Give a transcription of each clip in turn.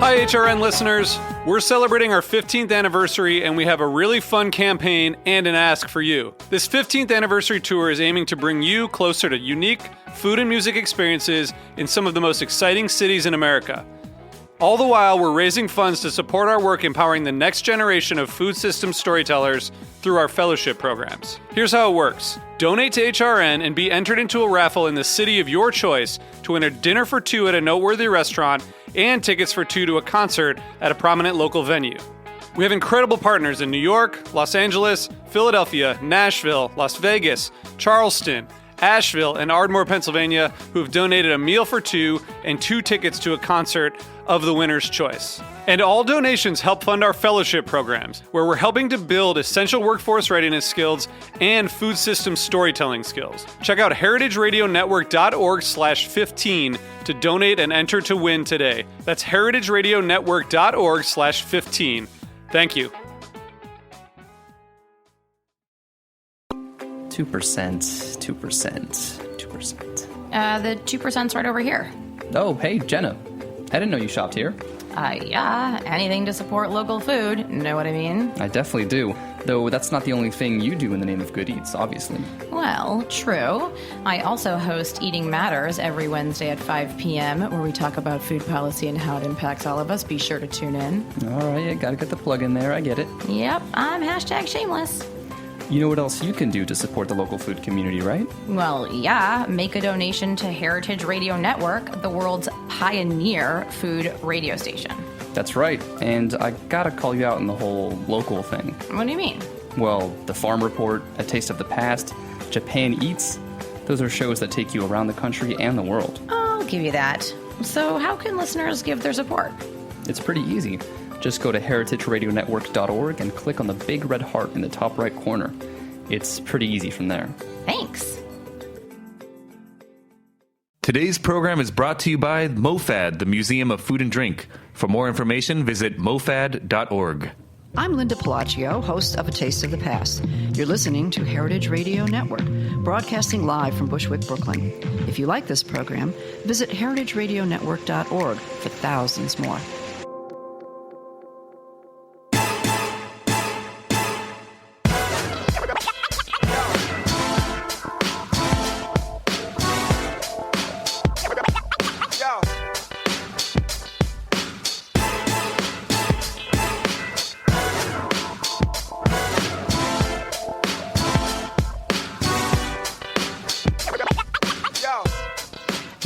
Hi, HRN listeners. We're celebrating our 15th anniversary, and we have a really fun campaign and an ask for you. This 15th anniversary tour is aiming to bring you closer to unique food and music experiences in some of the most exciting cities in America. All the while, we're raising funds to support our work empowering the next generation of food systems storytellers through our fellowship programs. Here's how it works. Donate to HRN and be entered into a raffle in the city of your choice to win a dinner for two at a noteworthy restaurant and tickets for two to a concert at a prominent local venue. We have incredible partners in New York, Los Angeles, Philadelphia, Nashville, Las Vegas, Charleston, Asheville, and Ardmore, Pennsylvania, who have donated a meal for two and two tickets to a concert of the winner's choice. And all donations help fund our fellowship programs, where we're helping to build essential workforce readiness skills and food system storytelling skills. Check out heritageradionetwork.org/15 to donate and enter to win today. That's heritageradionetwork.org/15. Thank you. 2%. The 2%'s right over here. Oh, hey, Jenna. I didn't know you shopped here. Yeah, anything to support local food, know what I mean? I definitely do. Though that's not the only thing you do in the name of good eats, obviously. Well, true. I also host Eating Matters every Wednesday at 5 p.m., where we talk about food policy and how it impacts all of us. Be sure to tune in. All right, I gotta get the plug in there. I get it. Yep, I'm #shameless. You know what else you can do to support the local food community, right? Well, yeah. Make a donation to Heritage Radio Network, the world's pioneer food radio station. That's right. And I gotta call you out on the whole local thing. What do you mean? Well, the Farm Report, A Taste of the Past, Japan Eats, those are shows that take you around the country and the world. I'll give you that. So how can listeners give their support? It's pretty easy. Just go to heritageradionetwork.org and click on the big red heart in the top right corner. It's pretty easy from there. Thanks. Today's program is brought to you by MoFad, the Museum of Food and Drink. For more information, visit mofad.org. I'm Linda Pelaccio, host of A Taste of the Past. You're listening to Heritage Radio Network, broadcasting live from Bushwick, Brooklyn. If you like this program, visit heritageradionetwork.org for thousands more.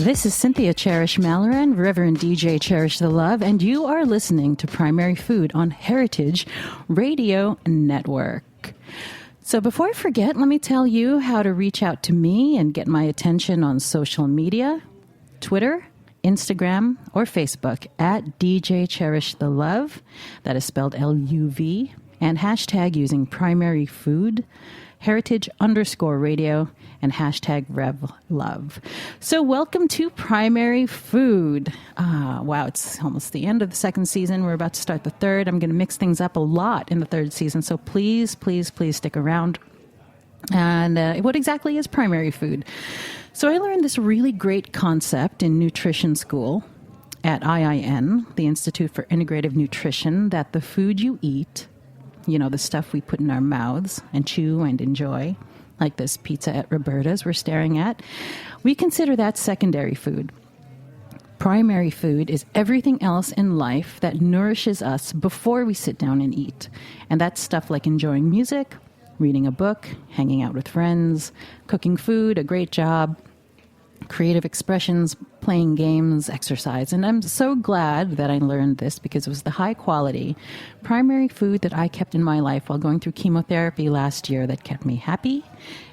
This is Cynthia Cherish Malloran, Reverend DJ Cherish the Love, and you are listening to Primary Food on Heritage Radio Network. So before I forget, let me tell you how to reach out to me and get my attention on social media, Twitter, Instagram, or Facebook at DJ Cherish the Love. That is spelled LUV, and hashtag using Primary Food, Heritage_Radio, and hashtag RevLove. So welcome to Primary Food. Wow, it's almost the end of the second season. We're about to start the third. I'm going to mix things up a lot in the third season, so please stick around. And what exactly is primary food? So I learned this really great concept in nutrition school at IIN, the Institute for Integrative Nutrition, that the food you eat, you know, the stuff we put in our mouths and chew and enjoy, like this pizza at Roberta's we're staring at, we consider that secondary food. Primary food is everything else in life that nourishes us before we sit down and eat. And that's stuff like enjoying music, reading a book, hanging out with friends, cooking food, a great job, creative expressions, playing games, exercise. And I'm so glad that I learned this because it was the high quality primary food that I kept in my life while going through chemotherapy last year that kept me happy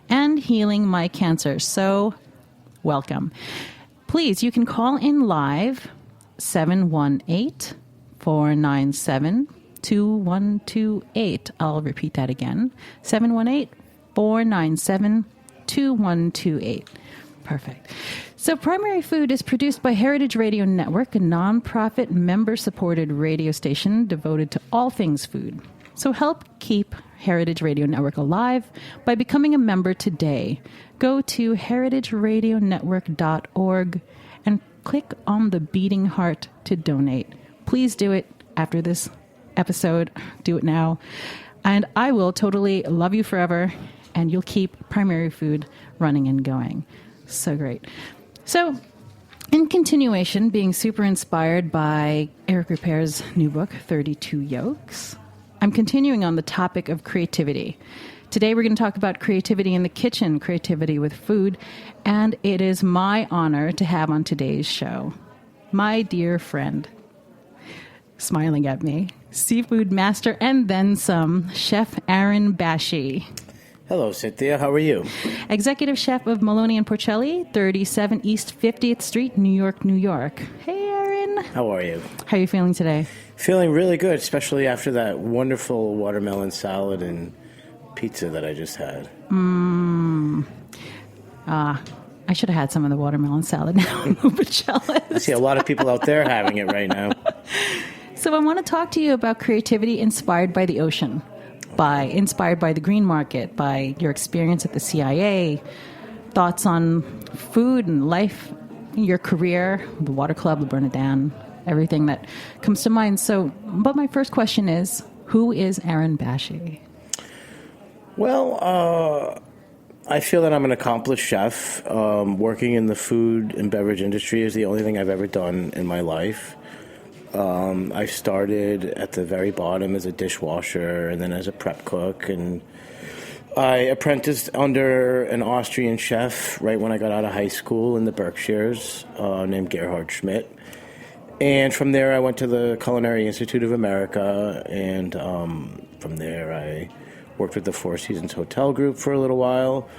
and healing my cancer. So welcome. Please, you can call in live 718-497-2128. I'll repeat that again. 718-497-2128. Perfect. So Primary Food is produced by Heritage Radio Network, a nonprofit member-supported radio station devoted to all things food. So help keep Heritage Radio Network alive by becoming a member today. Go to heritageradionetwork.org and click on the beating heart to donate. please do it after this episode. Do it now. And I will totally love you forever, and you'll keep Primary Food running and going. So great. So, in continuation, being super inspired by Eric Ripert's new book, 32 Yolks, I'm continuing on the topic of creativity. Today we're going to talk about creativity in the kitchen, creativity with food, and it is my honor to have on today's show my dear friend, smiling at me, seafood master and then some, Chef Aaron Bashy. Hello, Cynthia. How are you? Executive Chef of Maloney Porcelli, 37 East 50th Street, New York, New York. Hey, Aaron. How are you? How are you feeling today? Feeling really good, especially after that wonderful watermelon salad and pizza that I just had. I should have had some of the watermelon salad now. I'm a little bit jealous. I see a lot of people out there having it right now. So I want to talk to you about creativity inspired by the ocean, inspired by the Greenmarket, by your experience at the CIA, thoughts on food and life, your career, the Water Club, the Bernardin, everything that comes to mind. So, but my first question is, who is Aaron Bashy? Well, I feel that I'm an accomplished chef. Working in the food and beverage industry is the only thing I've ever done in my life. I started at the very bottom as a dishwasher and then as a prep cook, and I apprenticed under an Austrian chef right when I got out of high school in the Berkshires named Gerhard Schmidt. And from there I went to the Culinary Institute of America, and from there I worked with the Four Seasons Hotel Group for a little while.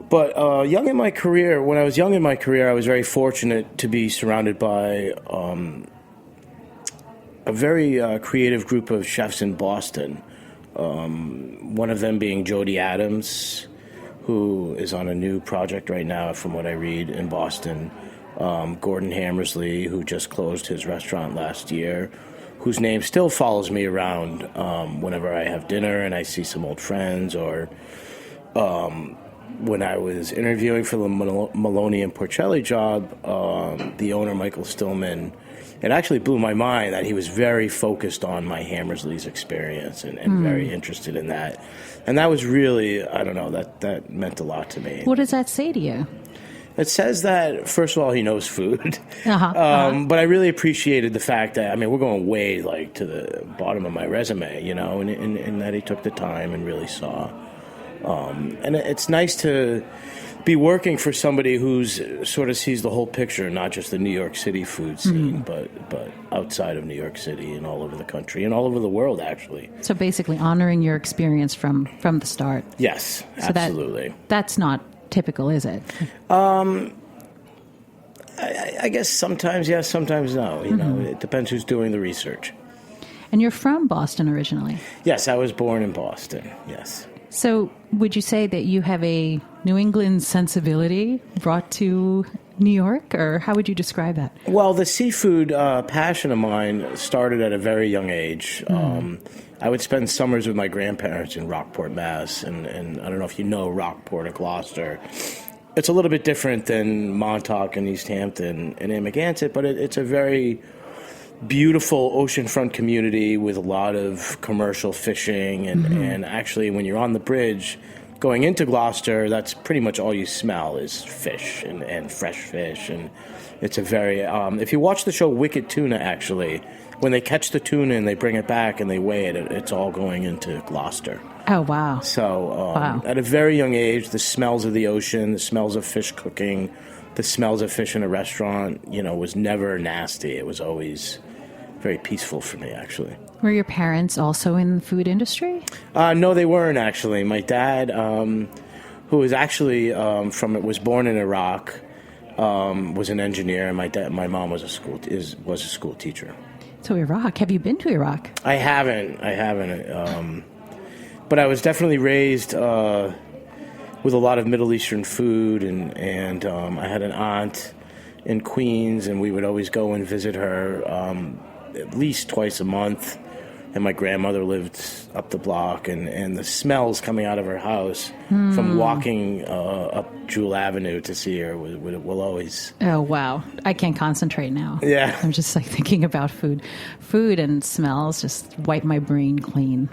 But when I was young in my career, I was very fortunate to be surrounded by a very creative group of chefs in Boston. One of them being Jody Adams, who is on a new project right now, from what I read, in Boston. Gordon Hammersley, who just closed his restaurant last year, whose name still follows me around whenever I have dinner and I see some old friends, or when I was interviewing for the Maloney Porcelli job, the owner, Michael Stillman, it actually blew my mind that he was very focused on my Hammersley's experience and very interested in that. And that was really, I don't know, that meant a lot to me. What does that say to you? It says that, first of all, he knows food. But I really appreciated the fact that, we're going way to the bottom of my resume, and that he took the time and really saw. And it's nice to be working for somebody who's sort of sees the whole picture, not just the New York City food scene, but outside of New York City and all over the country and all over the world, actually. So basically honoring your experience from the start. Yes, so absolutely. That's not typical, is it? I guess sometimes yes, sometimes no. It depends who's doing the research. And you're from Boston originally? Yes, I was born in Boston, yes. So would you say that you have a New England sensibility brought to New York, or how would you describe that? Well, the seafood passion of mine started at a very young age. I would spend summers with my grandparents in Rockport, Mass., and I don't know if you know Rockport or Gloucester. It's a little bit different than Montauk and East Hampton and Amagansett, but it's a very beautiful oceanfront community with a lot of commercial fishing, and actually when you're on the bridge going into Gloucester, that's pretty much all you smell is fish and fresh fish. And it's a very if you watch the show Wicked Tuna, actually, when they catch the tuna and they bring it back and they weigh it, it's all going into Gloucester. Oh, wow. So at a very young age, the smells of the ocean, the smells of fish cooking, the smells of fish in a restaurant, was never nasty. It was always very peaceful for me, actually. Were your parents also in the food industry? No, they weren't, actually. My dad, who was actually was born in Iraq, was an engineer, and my mom was a school teacher. So Iraq, have you been to Iraq? I haven't. But I was definitely raised with a lot of Middle Eastern food, and I had an aunt in Queens, and we would always go and visit her at least twice a month and my grandmother lived up the block, and the smells coming out of her house from walking up Jewel Avenue to see her will always... Oh, wow. I can't concentrate now. Yeah. I'm just like thinking about food. Food and smells just wipe my brain clean.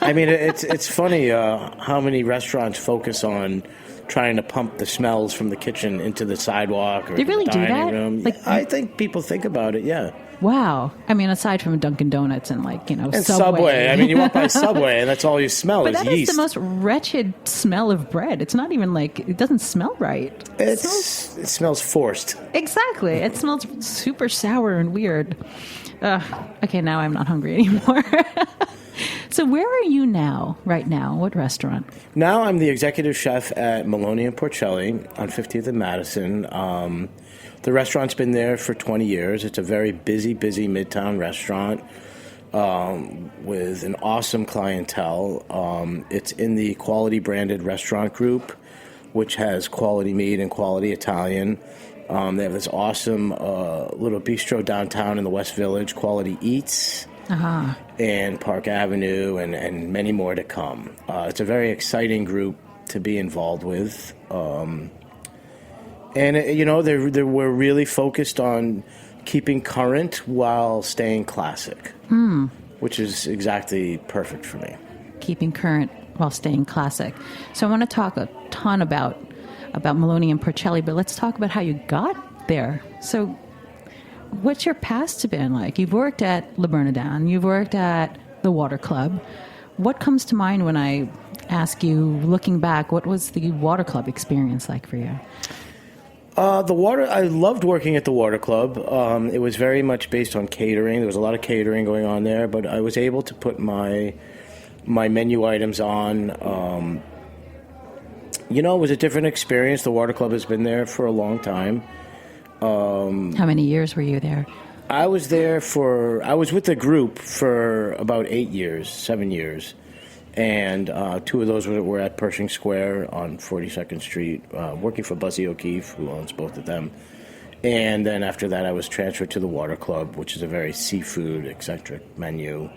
I mean, it's funny how many restaurants focus on trying to pump the smells from the kitchen into the sidewalk or They really the do dining that? room. Like- I think people think about it, yeah. Wow. I mean, aside from Dunkin' Donuts and And Subway. I mean, you walk by Subway and that's all you smell But is that yeast. is the most wretched smell of bread. It's not even like, it doesn't smell right. It smells forced. Exactly. It smells super sour and weird. Okay, now I'm not hungry anymore. So where are you now, right now? What restaurant? Now I'm the executive chef at Maloney Porcelli on 50th and Madison. The restaurant's been there for 20 years. It's a very busy Midtown restaurant with an awesome clientele. It's in the quality branded restaurant group, which has quality meat and quality Italian. They have this awesome little bistro downtown in the West Village, Quality Eats, and Park Avenue, and many more to come. It's a very exciting group to be involved with. And, we're really focused on keeping current while staying classic, which is exactly perfect for me. Keeping current while staying classic. So I want to talk a ton about Maloney and Porcelli, but let's talk about how you got there. So what's your past been like? You've worked at Le Bernardin. You've worked at the Water Club. What comes to mind when I ask you, looking back, what was the Water Club experience like for you? I loved working at the Water Club. It was very much based on catering. There was a lot of catering going on there, but I was able to put my menu items on. It was a different experience. The Water Club has been there for a long time. How many years were you there? I was with the group for about 7 years. And 2 of those were at Pershing Square on 42nd Street, working for Buzzy O'Keefe, who owns both of them. And then after that, I was transferred to the Water Club, which is a very seafood-eccentric menu.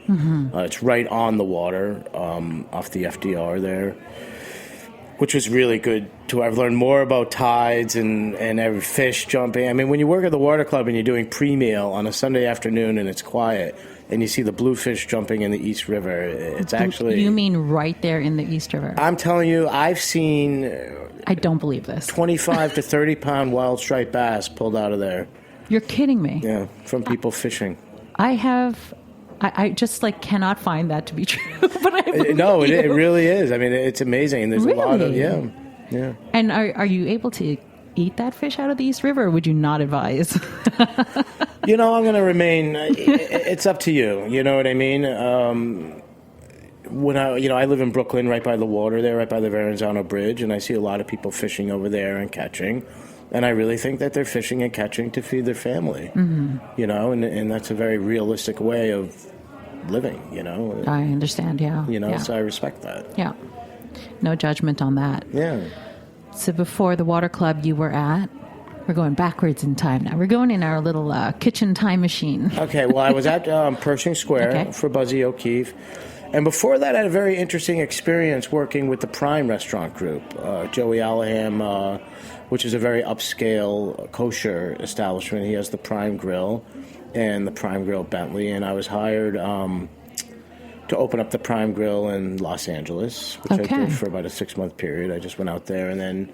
It's right on the water, off the FDR there, which was really good, too. I've learned more about tides and every fish jumping. I mean, when you work at the Water Club and you're doing pre-meal on a Sunday afternoon and it's quiet, and you see the bluefish jumping in the East River, it's actually... You mean right there in the East River? I'm telling you, I've seen... I don't believe this. 25 to 30-pound wild striped bass pulled out of there. You're kidding me. Yeah, from people fishing. I just cannot find that to be true. But I believe No, it you. really is. I mean, it's amazing. And there's a lot of... Really? Yeah. And are you able to eat that fish out of the East River, or would you not advise? I'm going to remain... It's up to you. You know what I mean? When I live in Brooklyn, right by the water there, right by the Verrazano Bridge, and I see a lot of people fishing over there and catching. And I really think that they're fishing and catching to feed their family. And that's a very realistic way of living, I understand, yeah. So I respect that. Yeah. No judgment on that. Yeah. So before the Water Club you were at, we're going backwards in time now. We're going in our little kitchen time machine. Okay, well, I was at Pershing Square for Buzzy O'Keefe. And before that, I had a very interesting experience working with the Prime Restaurant Group. Joey Alaham, which is a very upscale kosher establishment. He has the Prime Grill and the Prime Grill Bentley. And I was hired to open up the Prime Grill in Los Angeles, which I did for about a 6-month period. I just went out there, and then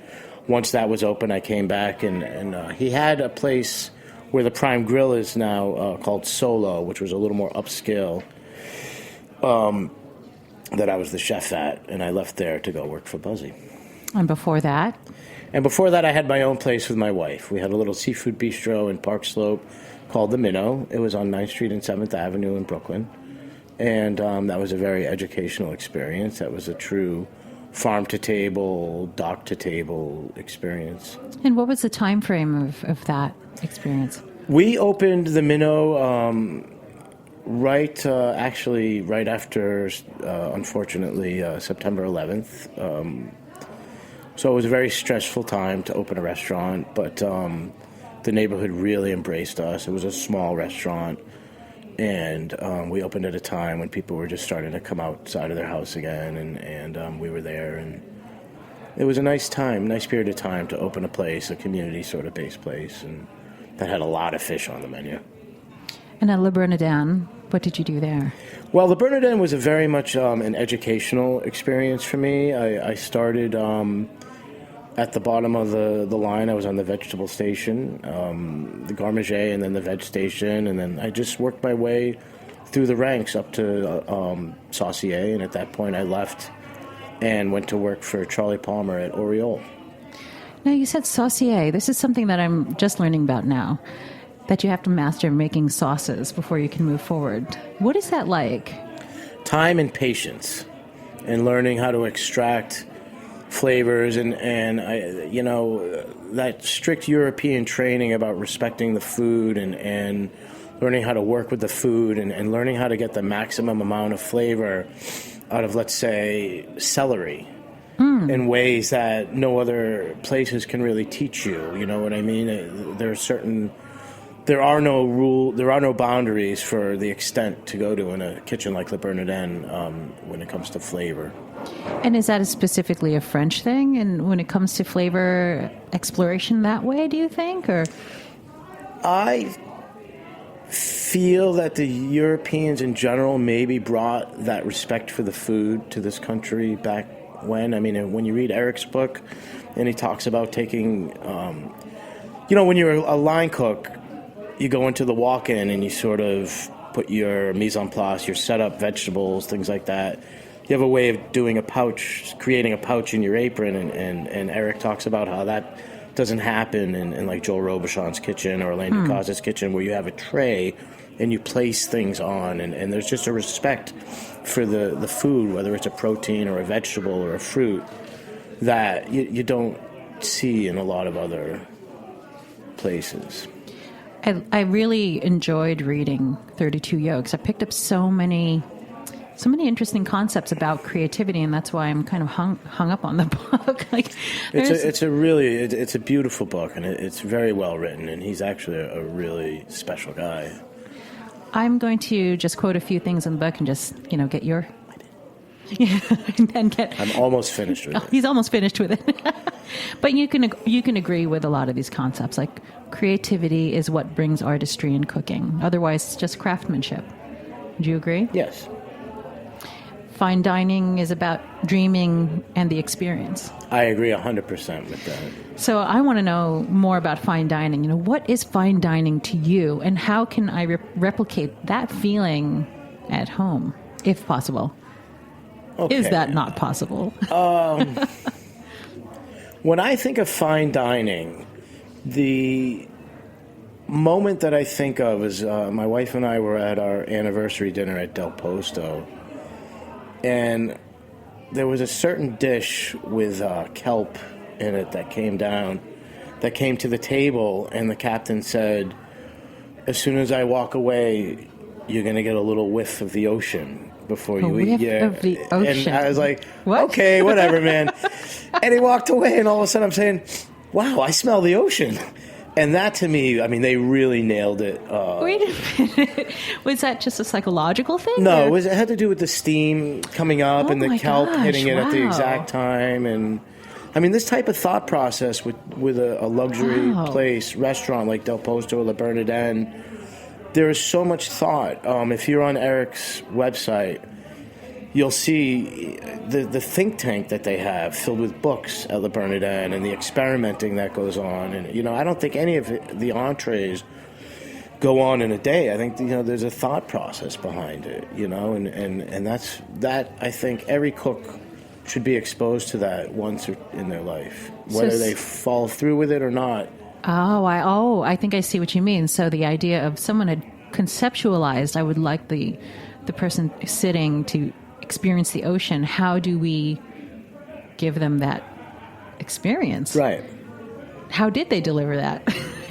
once that was open, I came back, and he had a place where the Prime Grill is now called Solo, which was a little more upscale, that I was the chef at, and I left there to go work for Buzzy. And before that? And before that, I had my own place with my wife. We had a little seafood bistro in Park Slope called the Minnow. It was on 9th Street and 7th Avenue in Brooklyn. And that was a very educational experience. That was a true farm-to-table, dock-to-table experience. And what was the time frame of that experience? We opened the Minnow right after, unfortunately, September 11th. So it was a very stressful time to open a restaurant, but the neighborhood really embraced us. It was a small restaurant. And we opened at a time when people were just starting to come outside of their house again, and we were there, and it was a nice period of time to open a place, a community sort of based place, and that had a lot of fish on the menu. And at Le Bernardin, what did you do there? Well, the Bernardin was a very much an educational experience for me. I started at the bottom of the line. I was on the vegetable station, the garde manger, and then the veg station, and then I just worked my way through the ranks up to saucier, and at that point I left and went to work for Charlie Palmer at Oriole. Now, you said saucier. This is something that I'm just learning about now, that you have to master making sauces before you can move forward. What is that like? Time and patience, and learning how to extract flavors, and I, that strict European training about respecting the food and learning how to work with the food and learning how to get the maximum amount of flavor out of, let's say, celery in ways that no other places can really teach you. You know what I mean? There are no boundaries for the extent to go to in a kitchen like Le Bernardin when it comes to flavor. And is that specifically a French thing? And when it comes to flavor exploration that way, do you think? Or I feel that the Europeans in general maybe brought that respect for the food to this country back when. I mean, when you read Eric's book and he talks about taking, when you're a line cook, you go into the walk-in and you sort of put your mise en place, your setup, vegetables, things like that. You have a way of doing creating a pouch in your apron, and Eric talks about how that doesn't happen in like Joel Robuchon's kitchen or Alain Ducas's kitchen, where you have a tray and you place things on, and there's just a respect for the food, whether it's a protein or a vegetable or a fruit, that you don't see in a lot of other places. I really enjoyed reading 32 Yolks. I picked up so many interesting concepts about creativity, and that's why I'm kind of hung up on the book. It's a beautiful book, and it's very well written, and he's actually a really special guy. I'm going to just quote a few things in the book and just, get your... Yeah, and I'm almost finished with it. He's almost finished with it. But you can agree with a lot of these concepts, like creativity is what brings artistry in cooking. Otherwise, it's just craftsmanship. Do you agree? Yes. Fine dining is about dreaming and the experience. I agree 100% with that. So I want to know more about fine dining. What is fine dining to you, and how can I replicate that feeling at home, if possible? Okay. Is that not possible? When I think of fine dining, the moment that I think of is my wife and I were at our anniversary dinner at Del Posto, and there was a certain dish with kelp in it that came to the table, and the captain said, as soon as I walk away, you're going to get a little whiff of the ocean before you eat. Yeah. Of the ocean. And I was like, what? Okay, whatever, man. And he walked away, and all of a sudden I'm saying, wow, I smell the ocean. And that, to me, I mean, they really nailed it. Wait a minute. Was that just a psychological thing? No, it had to do with the steam coming up and the kelp hitting it at the exact time. And, I mean, this type of thought process with a luxury place, restaurant like Del Posto or Le Bernardin, there is so much thought. If you're on Eric's website, you'll see the think tank that they have filled with books at Le Bernardin and the experimenting that goes on. And, I don't think any of the entrees go on in a day. I think, there's a thought process behind it, and that I think every cook should be exposed to that once in their life, whether they fall through with it or not. I think I see what you mean. So the idea of someone had conceptualized, I would like the person sitting to experience the ocean. How do we give them that experience? Right. How did they deliver that?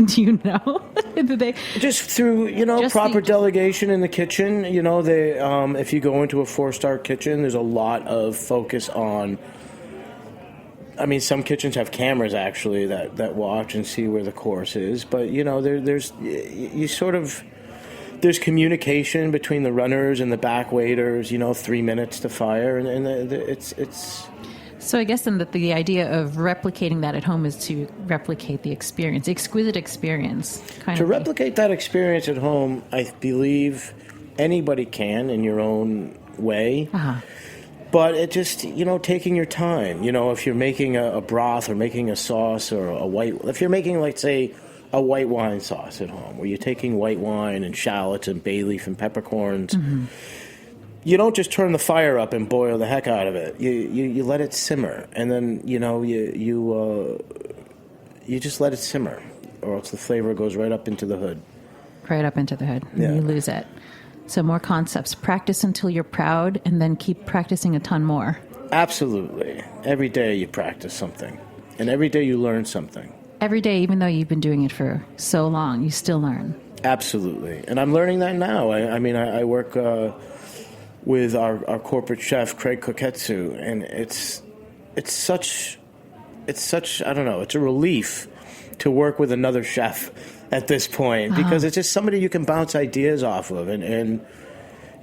Do you know? Did they just through proper delegation in the kitchen? They if you go into a 4-star kitchen, there's a lot of focus on. I mean, some kitchens have cameras actually that watch and see where the course is, but there's you sort of there's communication between the runners and the back waiters. 3 minutes to fire, and it's. So I guess then that the idea of replicating that at home is to replicate the experience, the exquisite experience. To replicate that experience at home, I believe anybody can in your own way. Uh-huh. But it just, taking your time. If you're making a broth or making a sauce or if you're making, like, say, a white wine sauce at home, where you're taking white wine and shallots and bay leaf and peppercorns, you don't just turn the fire up and boil the heck out of it. You let it simmer, and then you just let it simmer, or else the flavor goes right up into the hood. Right up into the hood. Yeah. And you lose it. So more concepts. Practice until you're proud, and then keep practicing a ton more. Absolutely. Every day you practice something, and every day you learn something. Every day, even though you've been doing it for so long, you still learn. Absolutely. And I'm learning that now. I work with our corporate chef, Craig Koketsu, and it's such I don't know, it's a relief to work with another chef at this point, because it's just somebody you can bounce ideas off of, and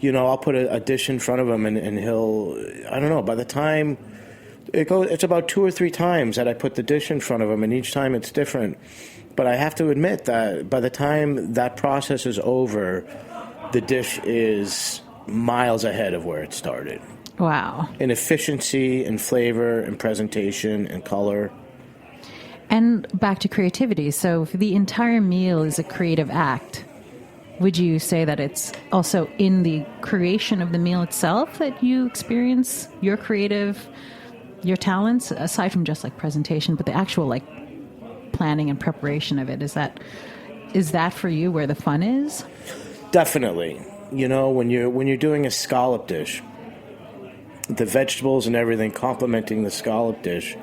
I'll put a dish in front of him, and he'll, I don't know, by the time it's about 2 or 3 times that I put the dish in front of him, and each time it's different. But I have to admit that by the time that process is over, the dish is miles ahead of where it started. Wow. In efficiency and flavor and presentation and color. And back to creativity. So if the entire meal is a creative act, would you say that it's also in the creation of the meal itself that you experience your talents, aside from just like presentation, but the actual like planning and preparation of it? Is that for you where the fun is? Definitely. When you're doing a scallop dish, the vegetables and everything complementing the scallop dish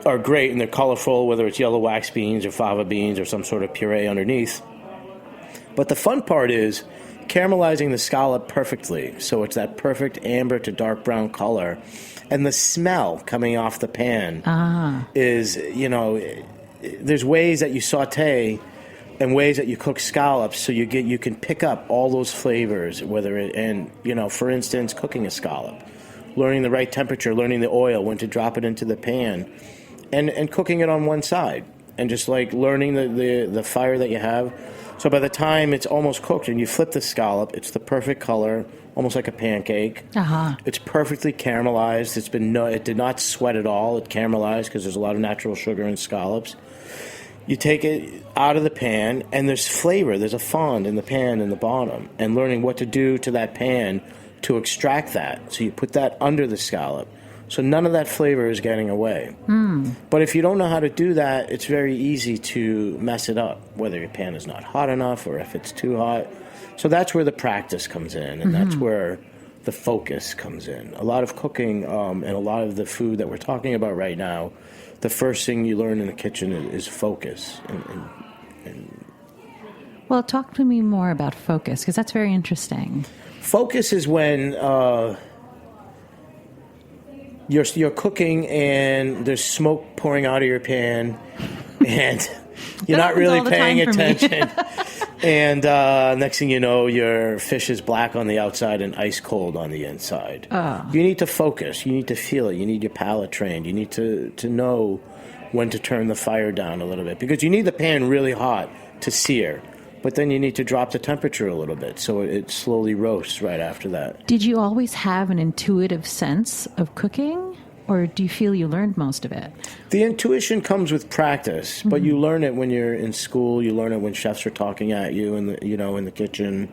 are great, and they're colorful, whether it's yellow wax beans or fava beans or some sort of puree underneath. But the fun part is caramelizing the scallop perfectly, so it's that perfect amber to dark brown color, and the smell coming off the pan is, there's ways that you saute and ways that you cook scallops, so you can pick up all those flavors, for instance, cooking a scallop, learning the right temperature, learning the oil, when to drop it into the pan, and cooking it on one side, and just like learning the fire that you have. So by the time it's almost cooked and you flip the scallop, it's the perfect color, almost like a pancake. It's perfectly caramelized. It did not sweat at all. It caramelized because there's a lot of natural sugar in scallops. You take it out of the pan, and there's flavor. There's a fond in the pan in the bottom, and learning what to do to that pan to extract that. So you put that under the scallop, so none of that flavor is getting away. But if you don't know how to do that, it's very easy to mess it up, whether your pan is not hot enough or if it's too hot. So that's where the practice comes in, and that's where the focus comes in. A lot of cooking and a lot of the food that we're talking about right now, the first thing you learn in the kitchen is focus. Well, talk to me more about focus, because that's very interesting. Focus is when you're cooking and there's smoke pouring out of your pan, and you're not really paying attention. And next thing you know, your fish is black on the outside and ice cold on the inside. You need to focus. You need to feel it. You need your palate trained. You need to know when to turn the fire down a little bit, because you need the pan really hot to sear. But then you need to drop the temperature a little bit so it slowly roasts right after that. Did you always have an intuitive sense of cooking, or do you feel you learned most of it? The intuition comes with practice, but you learn it when you're in school. You learn it when chefs are talking at you in the kitchen.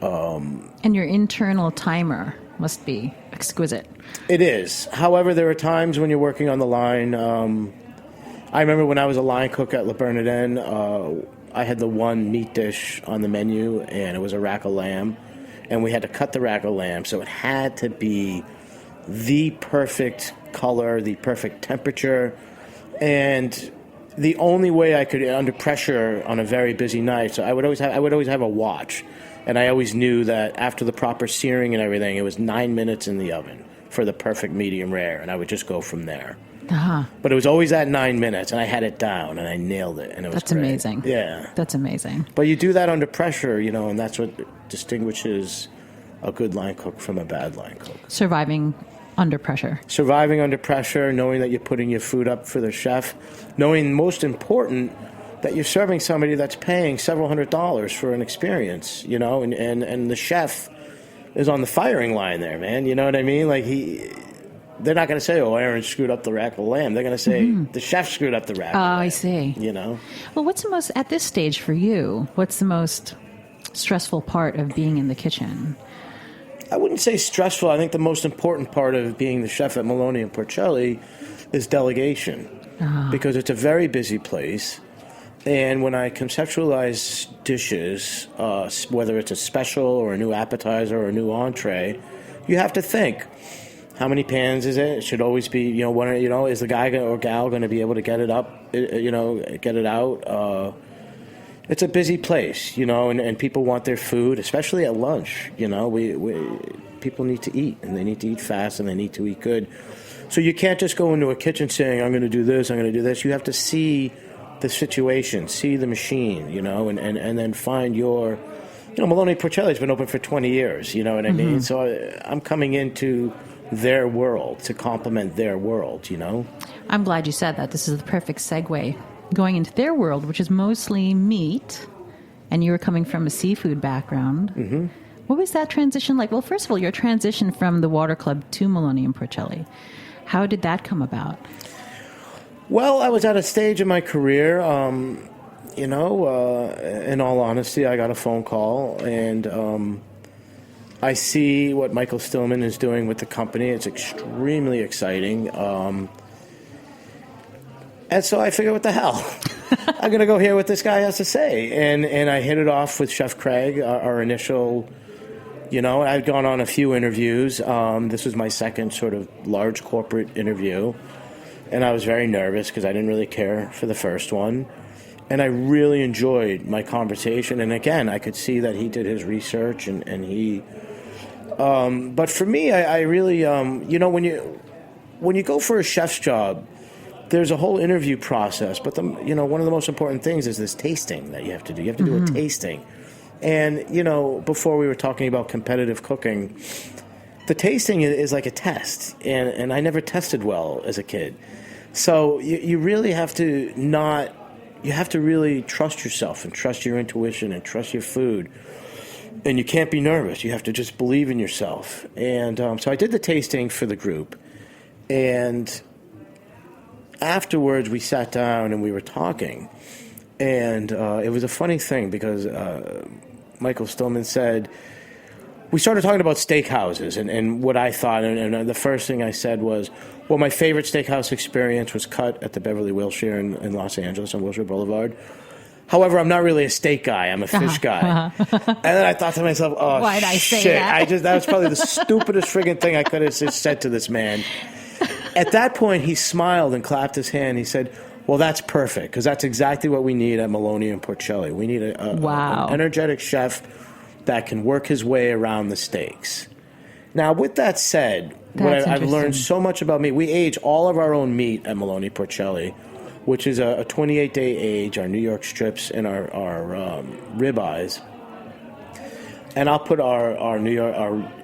And your internal timer must be exquisite. It is. However, there are times when you're working on the line. I remember when I was a line cook at Le Bernardin, I had the one meat dish on the menu, and it was a rack of lamb, and we had to cut the rack of lamb, so it had to be the perfect color, the perfect temperature, and the only way I could, under pressure on a very busy night, so I would always have a watch, and I always knew that after the proper searing and everything, it was 9 minutes in the oven for the perfect medium rare, and I would just go from there. But it was always at 9 minutes, and I had it down, and I nailed it, and it was That's great. amazing. Yeah. That's amazing. But you do that under pressure, and that's what distinguishes a good line cook from a bad line cook. Surviving under pressure. Surviving under pressure, knowing that you're putting your food up for the chef, knowing, most important, that you're serving somebody that's paying several $100s for an experience, and the chef is on the firing line there, man. You know what I mean? Like they're not going to say, "Oh, Aaron screwed up the rack of lamb." They're going to say, "The chef screwed up the rack." Oh, I see. Well, what's the most, at this stage for you, what's the most stressful part of being in the kitchen? I wouldn't say stressful. I think the most important part of being the chef at Maloney and Porcelli is delegation, because it's a very busy place. And when I conceptualize dishes, whether it's a special or a new appetizer or a new entree, you have to think, how many pans is it? It should always be, is the guy or gal going to be able to get it up, get it out? It's a busy place, and people want their food, especially at lunch. People need to eat, and they need to eat fast, and they need to eat good. So you can't just go into a kitchen saying, I'm going to do this, I'm going to do this. You have to see the situation, see the machine, and then find your... Maloney Porcelli's been open for 20 years, you know what I mean? So I'm coming into their world to complement their world, I'm glad you said that. This is the perfect segue. Going into their world, which is mostly meat, and you were coming from a seafood background. Mm-hmm. What was that transition like? Well, first of all, your transition from the Water Club to Maloney and Porcelli. How did that come about? Well, I was at a stage in my career, in all honesty, I got a phone call, and I see what Michael Stillman is doing with the company. It's extremely exciting. And so I figured, what the hell? I'm going to go hear what this guy has to say. And I hit it off with Chef Craig, our initial, I'd gone on a few interviews. This was my second sort of large corporate interview. And I was very nervous because I didn't really care for the first one. And I really enjoyed my conversation. And again, I could see that he did his research and he... but for me, I really, when you go for a chef's job, there's a whole interview process, but one of the most important things is this tasting that you have to do. You have to do a tasting. And, before we were talking about competitive cooking, the tasting is like a test. And I never tested well as a kid. So you really have to you have to really trust yourself and trust your intuition and trust your food. And you can't be nervous. You have to just believe in yourself. And so I did the tasting for the group. And afterwards, we sat down and we were talking, and it was a funny thing because Michael Stillman said, we started talking about steakhouses and what I thought, and the first thing I said was, well, my favorite steakhouse experience was cut at the Beverly Wilshire in Los Angeles on Wilshire Boulevard. However, I'm not really a steak guy. I'm a fish guy. And then I thought to myself, oh, why'd I say shit. that? That was probably the stupidest friggin' thing I could have said to this man. At that point, he smiled and clapped his hand. He said, well, that's perfect, because that's exactly what we need at Maloney and Porcelli. We need an energetic chef that can work his way around the steaks. Now, with that said, I've learned so much about meat. We age all of our own meat at Maloney Porcelli, which is a 28-day age, our New York strips and our ribeyes. And I'll put our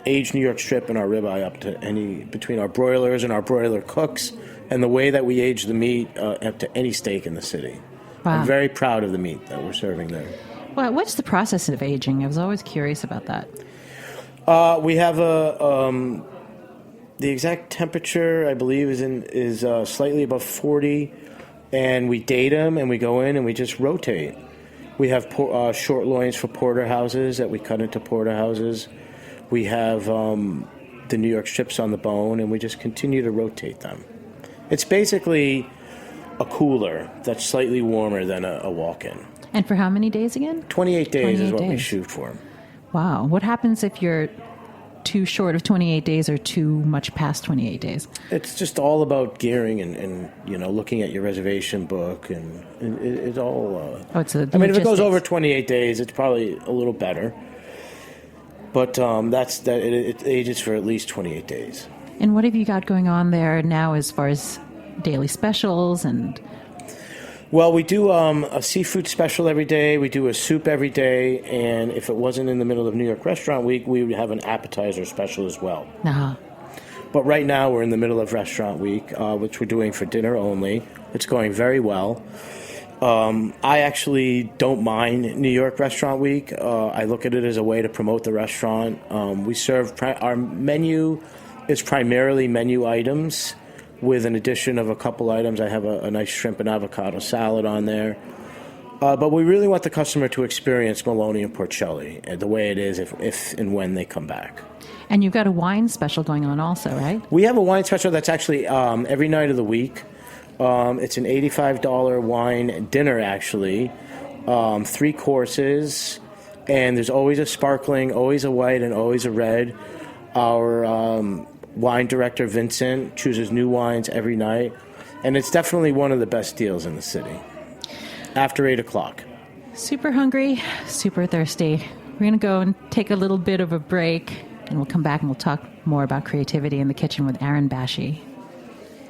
aged New York strip and our ribeye up to between our broilers and our broiler cooks, and the way that we age the meat up to any steak in the city. Wow. I'm very proud of the meat that we're serving there. Well, what's the process of aging? I was always curious about that. We have the exact temperature, I believe, is slightly above 40, and we date them and we go in and we just rotate. We have short loins for porterhouses that we cut into porterhouses. We have the New York strips on the bone, and we just continue to rotate them. It's basically a cooler that's slightly warmer than a walk-in. And for how many days again? 28 days is what we shoot for. Wow. What happens if you're too short of 28 days or too much past 28 days? It's just all about gearing and looking at your reservation book, and it's all... if it goes over 28 days, it's probably a little better. But it ages for at least 28 days. And what have you got going on there now as far as daily specials and... Well, we do a seafood special every day. We do a soup every day. And if it wasn't in the middle of New York Restaurant Week, we would have an appetizer special as well. Uh-huh. But right now, we're in the middle of Restaurant Week, which we're doing for dinner only. It's going very well. I actually don't mind New York Restaurant Week. I look at it as a way to promote the restaurant. We serve... Our menu is primarily menu items, with an addition of a couple items. I have a nice shrimp and avocado salad on there. But we really want the customer to experience Maloney and Porcelli the way it is if and when they come back. And you've got a wine special going on also, right? We have a wine special that's actually every night of the week. It's an $85 wine dinner, actually. 3 courses. And there's always a sparkling, always a white, and always a red. Our... wine director Vincent chooses new wines every night, and it's definitely one of the best deals in the city. After 8 o'clock. Super hungry, super thirsty. We're going to go and take a little bit of a break, and we'll come back and we'll talk more about creativity in the kitchen with Aaron Bashy.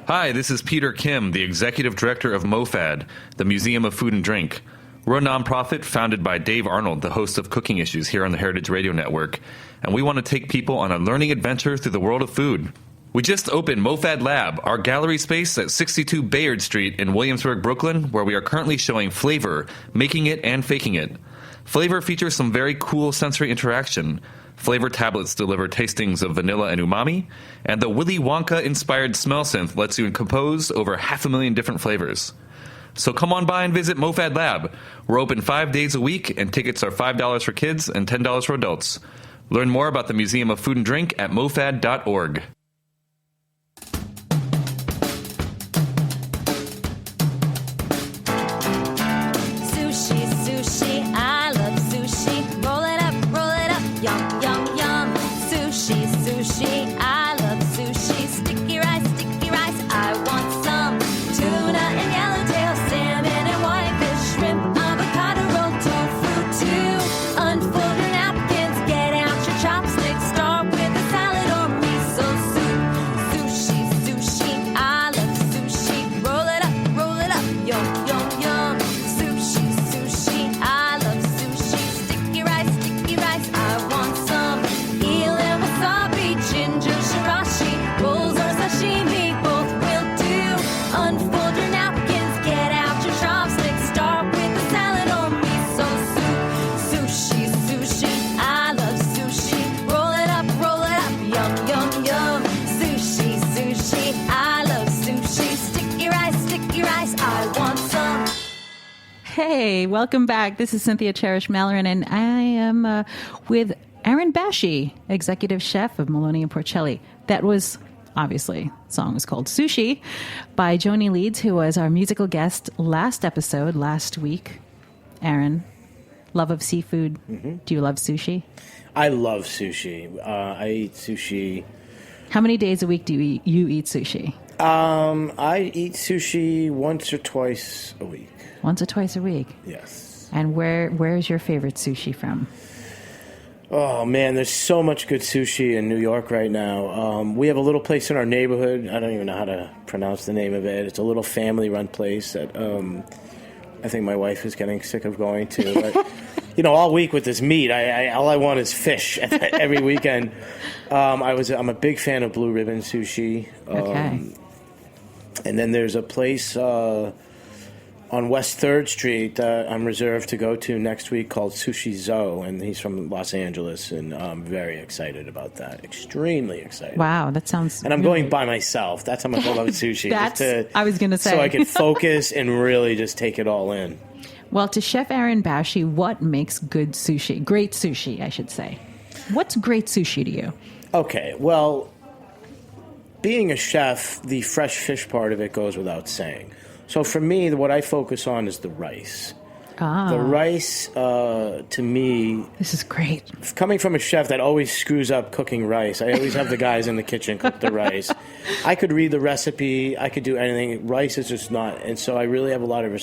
Hi, this is Peter Kim, the Executive Director of MoFad, the Museum of Food and Drink. We're a nonprofit founded by Dave Arnold, the host of Cooking Issues here on the Heritage Radio Network, and we want to take people on a learning adventure through the world of food. We just opened MoFad Lab, our gallery space at 62 Bayard Street in Williamsburg, Brooklyn, where we are currently showing Flavor, Making It and Faking It. Flavor features some very cool sensory interaction. Flavor tablets deliver tastings of vanilla and umami, and the Willy Wonka-inspired smell synth lets you compose over 500,000 different flavors. So come on by and visit MoFad Lab. We're open 5 days a week, and tickets are $5 for kids and $10 for adults. Learn more about the Museum of Food and Drink at mofad.org. Sushi, sushi, I love sushi. Roll it up, yum, yum, yum. Sushi, sushi, I love sushi. Sticky rice, I want some. Tuna and yellowtail, salmon and whitefish, shrimp, avocado roll, tofu too. Unfold your napkins, get out your chopsticks, start with a salad or miso soup. Sushi, sushi, I love sushi. Roll it up, yum, yum, yum. Sushi, sushi, I love sushi. Sticky rice, I want some. Eel and wasabi, ginger shirashi, rolls or sashimi, both will do. Unfold your napkins, get out your chopsticks, start with a salad or miso soup. Sushi, sushi, I love sushi. Roll it up, yum, yum, yum. Sushi, sushi, I love sushi. Sticky rice, I want some. Hey, welcome back. This is Cynthia Cherish Mallorin, and I am with Aaron Bashy, Executive Chef of Maloney Porcelli. That was, obviously, the song was called Sushi by Joni Leeds, who was our musical guest last week. Aaron, love of seafood. Mm-hmm. Do you love sushi? I love sushi. I eat sushi. How many days a week do you eat sushi? I eat sushi once or twice a week. Once or twice a week? Yes. And where is your favorite sushi from? Oh, man, there's so much good sushi in New York right now. We have a little place in our neighborhood. I don't even know how to pronounce the name of it. It's a little family-run place that I think my wife is getting sick of going to. But, all week with this meat, all I want is fish every weekend. I'm a big fan of Blue Ribbon Sushi. Okay. And then there's a place on West 3rd Street that I'm reserved to go to next week called Sushi Zoe, and he's from Los Angeles, and I'm very excited about that. Extremely excited. Wow, that sounds... And I'm going by myself. That's how much I love sushi. I was going to say. So I can focus and really just take it all in. Well, to Chef Aaron Bashy, what makes good sushi? Great sushi, I should say. What's great sushi to you? Okay, well, being a chef, the fresh fish part of it goes without saying. So for me, what I focus on is the rice. The rice, to me... This is great. Coming from a chef that always screws up cooking rice, I always have the guys in the kitchen cook the rice. I could read the recipe. I could do anything. Rice is just not... And so I really have a lot of...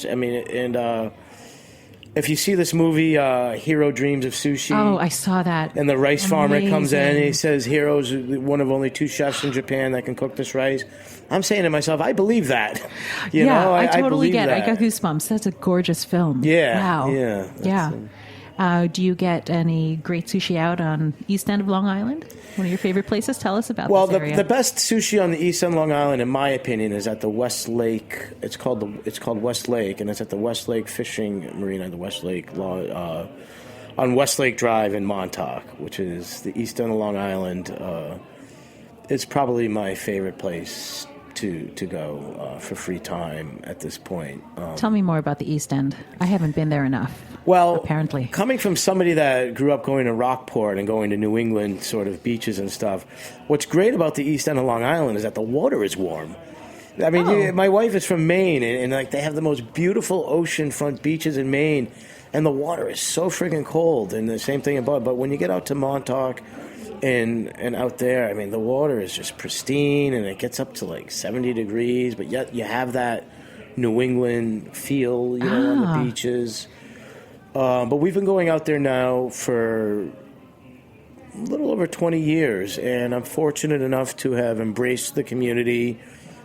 if you see this movie, Hero Dreams of Sushi. Oh, I saw that. And the rice farmer comes in and he Amazing. says, Hero's one of only 2 chefs in Japan that can cook this rice. I'm saying to myself, I believe that. You know, I totally believe get it. that. I got goosebumps. That's a gorgeous film. Yeah. Wow. Yeah. Yeah. Do you get any great sushi out on East End of Long Island? One of your favorite places? Tell us about Well, this area. the best sushi on the East End Long Island, in my opinion, is at the West Lake. It's called West Lake, and it's at the West Lake Fishing Marina, the West Lake on West Lake Drive in Montauk, which is the East End of Long Island. It's probably my favorite place to go for free time at this point. Tell me more about the East End. I haven't been there enough. Well, apparently, coming from somebody that grew up going to Rockport and going to New England sort of beaches and stuff, what's great about the East End of Long Island is that the water is warm. I mean, my wife is from Maine, and like they have the most beautiful oceanfront beaches in Maine, and the water is so freaking cold. And the same thing about, but when you get out to Montauk and out there, I mean, the water is just pristine, and it gets up to like 70 degrees, but yet you have that New England feel, you know, on the beaches. But we've been going out there now for a little over 20 years, and I'm fortunate enough to have embraced the community.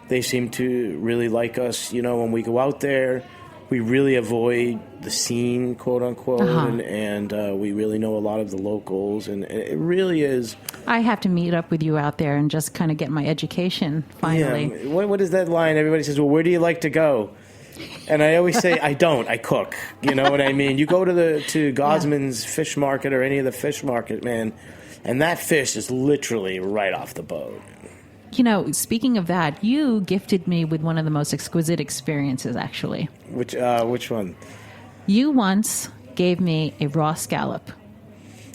They seem to really like us. You know, when we go out there, we really avoid the scene, quote unquote, and we really know a lot of the locals, and it really is. I have to meet up with you out there and just kind of get my education finally. Yeah. What is that line? Everybody says, well, where do you like to go? And I always say, I don't. I cook. You know what I mean? You go to Gosman's fish market or any of the fish market, man, and that fish is literally right off the boat. You know, speaking of that, you gifted me with one of the most exquisite experiences, actually. Which one? You once gave me a raw scallop.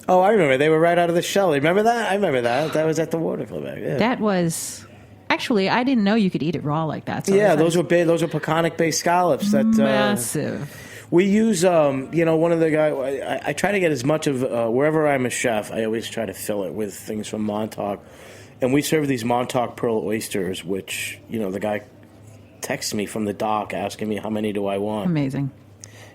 Oh, I remember. They were right out of the shell. Remember that? I remember that. That was at the water club. Yeah. That was... Actually, I didn't know you could eat it raw like that. So yeah, those were big. Those were Peconic-based scallops. That massive. We use, one of the guys. I try to get as much of wherever I'm a chef. I always try to fill it with things from Montauk, and we serve these Montauk pearl oysters. Which the guy texts me from the dock asking me how many do I want. Amazing.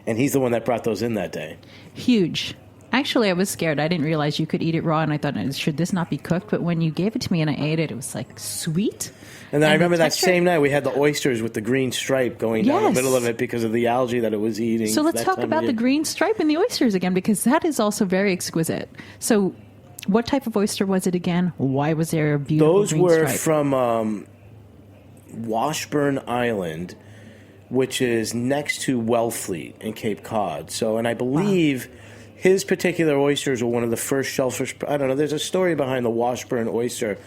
And he's the one that brought those in that day. Huge. Actually, I was scared. I didn't realize you could eat it raw, and I thought, should this not be cooked? But when you gave it to me and I ate it, it was like sweet. And then I remember that same night we had the oysters with the green stripe going down the middle of it because of the algae that it was eating. So let's talk about the green stripe and the oysters again, because that is also very exquisite. So what type of oyster was it again? Why was there a beautiful Those green were stripe? from Washburn Island, which is next to Wellfleet in Cape Cod. So, and I believe his particular oysters were one of the first shellfish. I don't know. There's a story behind the Washburn oyster.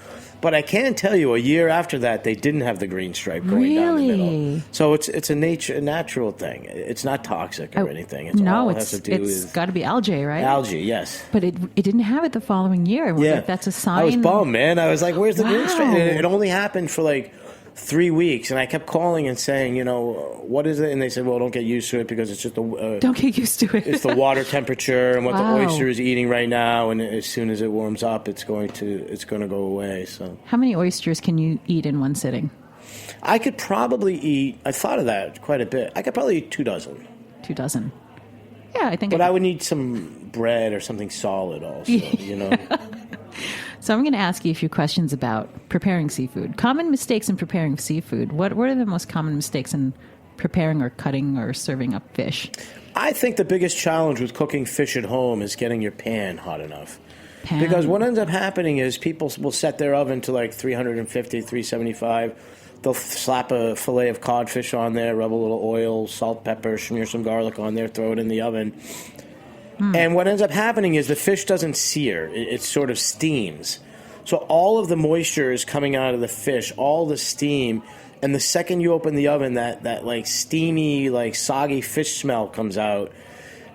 But I can tell you, a year after that, they didn't have the green stripe going down the middle. So it's a natural thing. It's not toxic or anything. It's got to be algae, right? Algae, yes. But it didn't have it the following year. I wonder if that's a sign. I was bummed, man. I was like, "Where's the green stripe?" And it only happened for like 3 weeks, and I kept calling and saying, what is it? And they said, well, don't get used to it because it's just don't get used to it. It's the water temperature and what the oyster is eating right now, and as soon as it warms up, it's going to go away. So, how many oysters can you eat in one sitting? I could probably eat. I thought of that quite a bit. I could probably eat 2 dozen. 2 dozen. Yeah, I think. But I would need some bread or something solid, also. So I'm going to ask you a few questions about preparing seafood. Common mistakes in preparing seafood. What are the most common mistakes in preparing or cutting or serving up fish? I think the biggest challenge with cooking fish at home is getting your pan hot enough. Because what ends up happening is people will set their oven to like 350, 375. They'll slap a fillet of codfish on there, rub a little oil, salt, pepper, smear some garlic on there, throw it in the oven. And what ends up happening is the fish doesn't sear. It sort of steams. So all of the moisture is coming out of the fish, all the steam. And the second you open the oven, that like steamy, like soggy fish smell comes out.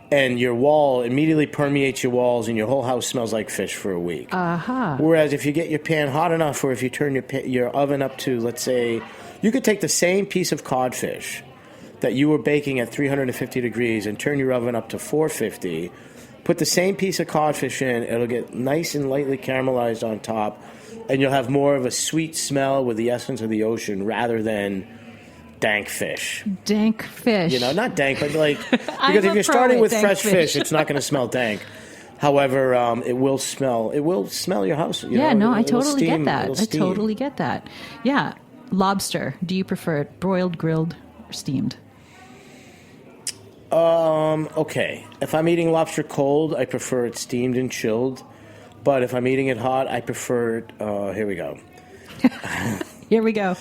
And your wall immediately permeates your walls, and your whole house smells like fish for a week. Whereas if you get your pan hot enough, or if you turn your oven up to, let's say, you could take the same piece of codfish that you were baking at 350 degrees and turn your oven up to 450, put the same piece of codfish in, it'll get nice and lightly caramelized on top, and you'll have more of a sweet smell with the essence of the ocean rather than dank fish. Dank fish. You know, not dank, but like, I'm because a if you're pro starting at with dank fresh fish. fish, it's not going to smell dank. However, it will smell your house. You Yeah, know? no, I It'll totally steam, get that. it'll I steam. totally get that. Yeah. Lobster. Do you prefer it broiled, grilled, or steamed? Okay. If I'm eating lobster cold, I prefer it steamed and chilled. But if I'm eating it hot, I prefer it, here we go. Here we go.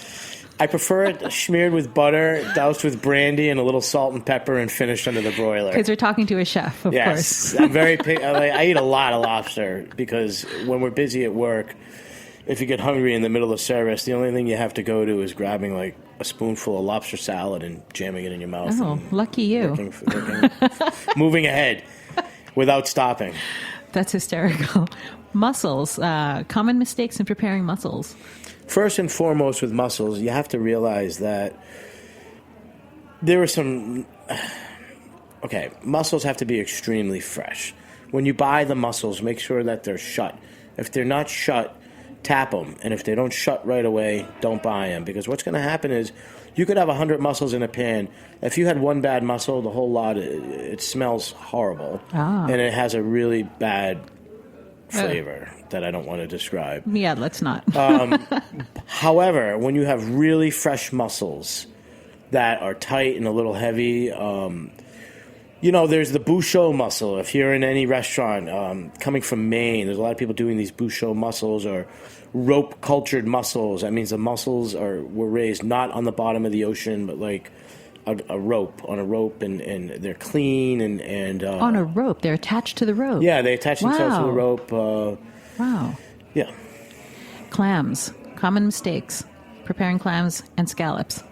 I prefer it smeared with butter, doused with brandy and a little salt and pepper, and finished under the broiler. Because we're talking to a chef, of Yes, course. I'm very. I eat a lot of lobster because when we're busy at work, if you get hungry in the middle of service, the only thing you have to go to is grabbing like a spoonful of lobster salad and jamming it in your mouth. Oh, and lucky you. moving ahead without stopping. That's hysterical. Mussels. Common mistakes in preparing mussels. First and foremost with mussels, you have to realize that there are some... Okay, mussels have to be extremely fresh. When you buy the mussels, make sure that they're shut. If they're not shut, tap them. And if they don't shut right away, don't buy them. Because what's going to happen is you could have 100 mussels in a pan. If you had one bad mussel, the whole lot, it smells horrible. Ah. And it has a really bad flavor that I don't want to describe. Yeah, let's not. However, when you have really fresh mussels that are tight and a little heavy, you know, there's the Bouchot mussel. If you're in any restaurant coming from Maine, there's a lot of people doing these Bouchot mussels or rope cultured mussels. That means the mussels were raised not on the bottom of the ocean, but like on a rope, and they're clean and On a rope. They're attached to the rope. yeah, they attach themselves to the Wow. rope. Wow. Yeah. Clams. Common mistakes. Preparing clams and scallops.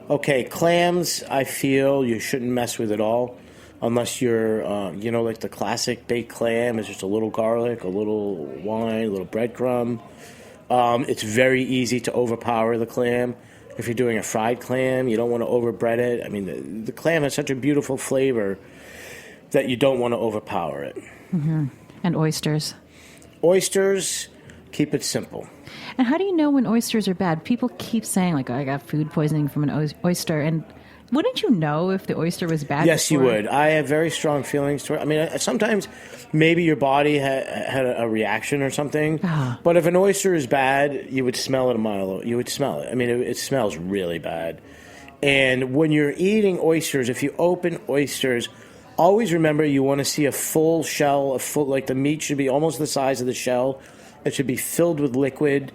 Okay, clams, I feel you shouldn't mess with at all unless you're, you know, like the classic baked clam is just a little garlic, a little wine, a little breadcrumb. It's very easy to overpower the clam. If you're doing a fried clam, you don't want to overbread it. I mean, the clam has such a beautiful flavor that you don't want to overpower it. And oysters. Oysters, keep it simple. And how do you know when oysters are bad? People keep saying, like, oh, I got food poisoning from an oyster. And wouldn't you know if the oyster was bad? Yes, you before? would. I have very strong feelings toward. I mean, sometimes maybe your body had a reaction or something. Ah. But if an oyster is bad, you would smell it a mile away. You would smell it. I mean, it smells really bad. And when you're eating oysters, if you open oysters, always remember you want to see a full shell, like the meat should be almost the size of the shell. It should be filled with liquid.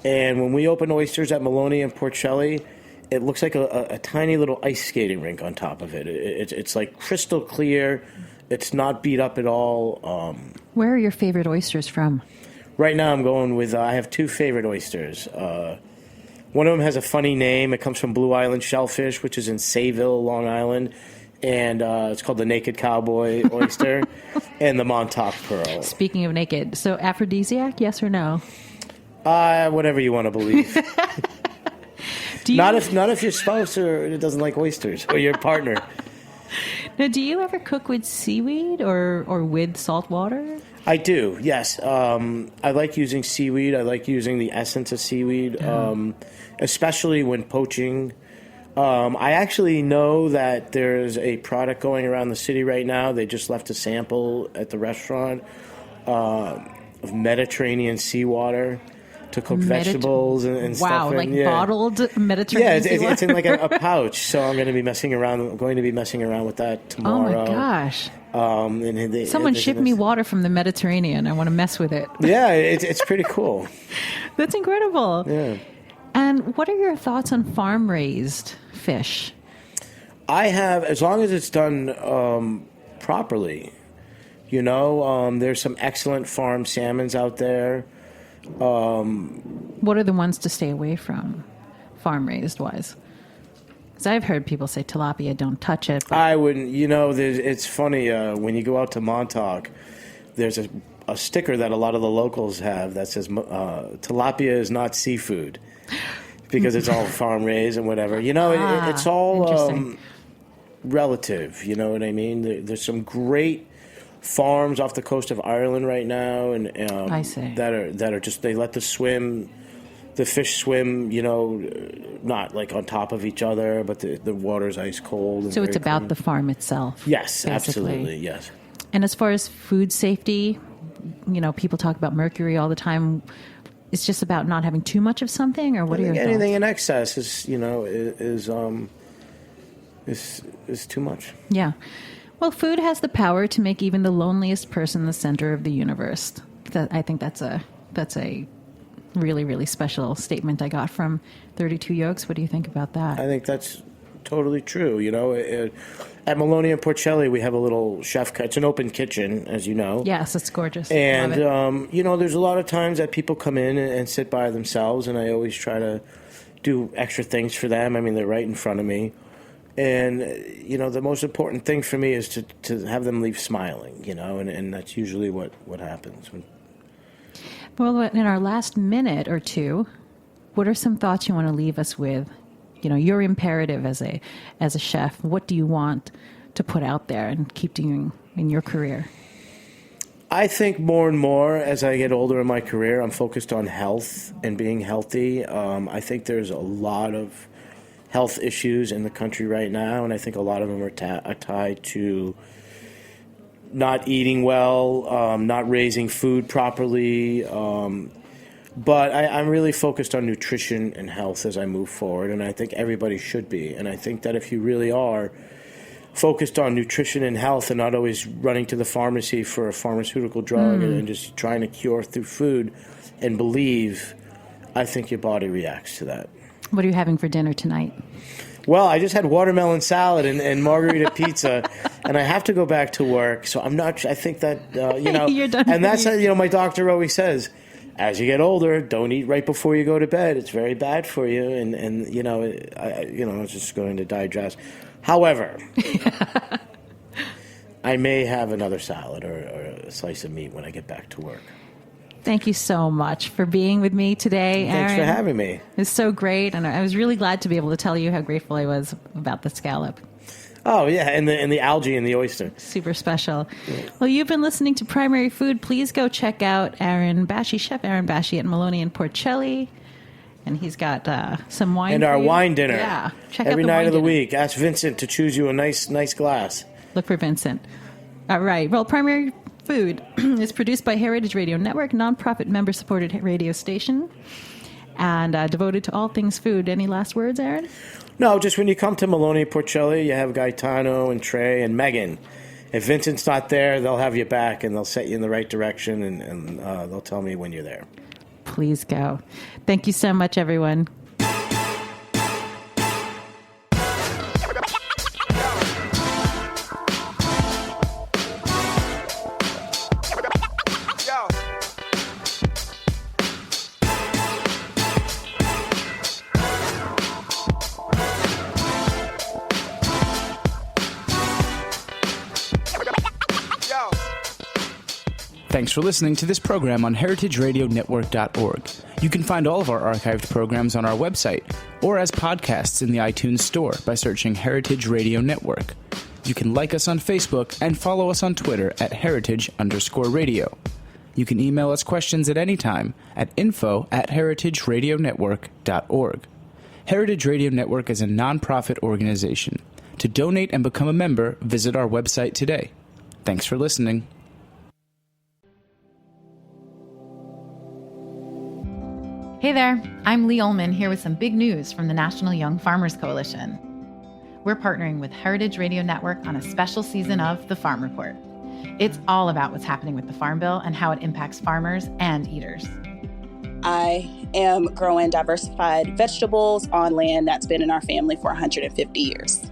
And when we open oysters at Maloney and Porcelli, it looks like a tiny little ice skating rink on top of it. It's like crystal clear. It's not beat up at all. Where are your favorite oysters from? Right now I'm going with, I have two favorite oysters. One of them has a funny name. It comes from Blue Island Shellfish, which is in Sayville, Long Island. And it's called the Naked Cowboy oyster and the Montauk Pearl. Speaking of naked, so aphrodisiac, yes or no? Whatever you want to believe. Do you, Not if your spouse doesn't like oysters or your partner. Now, do you ever cook with seaweed or with salt water? I do, yes. I like using seaweed. I like using the essence of seaweed, especially when poaching. I actually know that there's a product going around the city right now. They just left a sample at the restaurant of Mediterranean seawater to cook vegetables and stuff. Wow, in. like Yeah. bottled Mediterranean Yeah, it's in like a seawater? pouch. So I'm going to be messing around. I'm going to be messing around with that Oh tomorrow. my gosh. And Someone ship me water from the Mediterranean. I want to mess with it. Yeah, it's pretty cool. That's incredible. Yeah. And what are your thoughts on farm-raised fish? I have, as long as it's done properly. You know, there's some excellent farm salmons out there. What are the ones to stay away from, farm-raised wise? Because I've heard people say tilapia, don't touch it. But I wouldn't, you know, it's funny, when you go out to Montauk, there's a sticker that a lot of the locals have that says tilapia is not seafood because it's all farm-raised and whatever. You know, it's all interesting. relative, you know what I mean? There's some great farms off the coast of Ireland right now, and I see. that are just, they let the swim the fish swim, not like on top of each other, but the water's ice cold. And So it's very about clean. the farm itself. Yes, basically. absolutely, yes. And as far as food safety, people talk about mercury all the time. It's just about not having too much of something, or what are your thoughts? Anything in excess is too much. Yeah. Well, food has the power to make even the loneliest person the center of the universe. I think that's a really, really special statement I got from 32 Yolks. What do you think about that? I think that's totally true. At Maloney and Porcelli, we have a little chef. It's an open kitchen, as you know. Yes, it's gorgeous. And, Love it. there's a lot of times that people come in and sit by themselves, and I always try to do extra things for them. I mean, they're right in front of me. And, the most important thing for me is to have them leave smiling, and that's usually what happens. Well, in our last minute or two, what are some thoughts you want to leave us with? Your imperative as a chef. What do you want to put out there and keep doing in your career? I think more and more as I get older in my career, I'm focused on health and being healthy. I think there's a lot of health issues in the country right now, and I think a lot of them are tied to not eating well, not raising food properly. But I'm really focused on nutrition and health as I move forward, and I think everybody should be. And I think that if you really are focused on nutrition and health and not always running to the pharmacy for a pharmaceutical drug and just trying to cure through food and believe, I think your body reacts to that. What are you having for dinner tonight? Well, I just had watermelon salad and margarita pizza, and I have to go back to work. So I'm not. I think that You're done. And that's my doctor always says, as you get older, don't eat right before you go to bed. It's very bad for you, and it's just going to digest. However, I may have another salad or a slice of meat when I get back to work. Thank you so much for being with me today, Aaron. Thanks for having me. It's so great, and I was really glad to be able to tell you how grateful I was about the scallop. Oh, yeah, and the algae and the oyster. Super special. Well, you've been listening to Primary Food. Please go check out Aaron Bashy, Chef Aaron Bashy at Maloney and Porcelli. And he's got some wine. And for our you. wine dinner. Yeah. Check every out the night wine of the dinner. week. Ask Vincent to choose you a nice glass. Look for Vincent. All right. Well, Primary Food is produced by Heritage Radio Network, nonprofit member-supported radio station, and devoted to all things food. Any last words, Aaron? No, just when you come to Maloney Porcelli, you have Gaetano and Trey and Megan. If Vincent's not there, they'll have you back, and they'll set you in the right direction, and they'll tell me when you're there. Please go. Thank you so much, everyone. Thanks for listening to this program on heritageradionetwork.org. You can find all of our archived programs on our website or as podcasts in the iTunes Store by searching Heritage Radio Network. You can like us on Facebook and follow us on Twitter at @heritage_radio. You can email us questions at any time at info@heritageradionetwork.org. Heritage Radio Network is a nonprofit organization. To donate and become a member, visit our website today. Thanks for listening. Hey there, I'm Lee Ullman here with some big news from the National Young Farmers Coalition. We're partnering with Heritage Radio Network on a special season of The Farm Report. It's all about what's happening with the Farm Bill and how it impacts farmers and eaters. I am growing diversified vegetables on land that's been in our family for 150 years.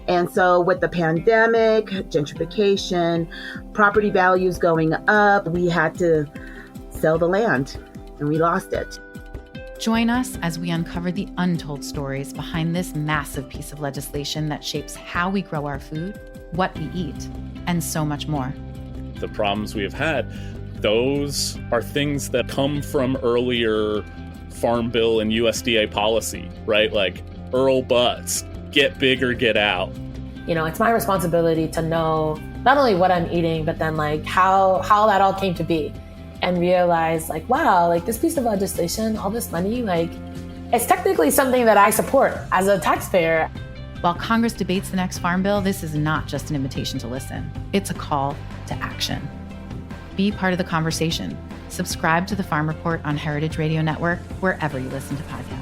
And so with the pandemic, gentrification, property values going up, we had to sell the land and we lost it. Join us as we uncover the untold stories behind this massive piece of legislation that shapes how we grow our food, what we eat, and so much more. The problems we have had, those are things that come from earlier Farm Bill and USDA policy, right? Like Earl Butts, get big or get out. It's my responsibility to know not only what I'm eating, but then like how that all came to be. and realize like, wow, like this piece of legislation, all this money, like it's technically something that I support as a taxpayer. While Congress debates the next farm bill, this is not just an invitation to listen. It's a call to action. Be part of the conversation. Subscribe to the Farm Report on Heritage Radio Network, wherever you listen to podcasts.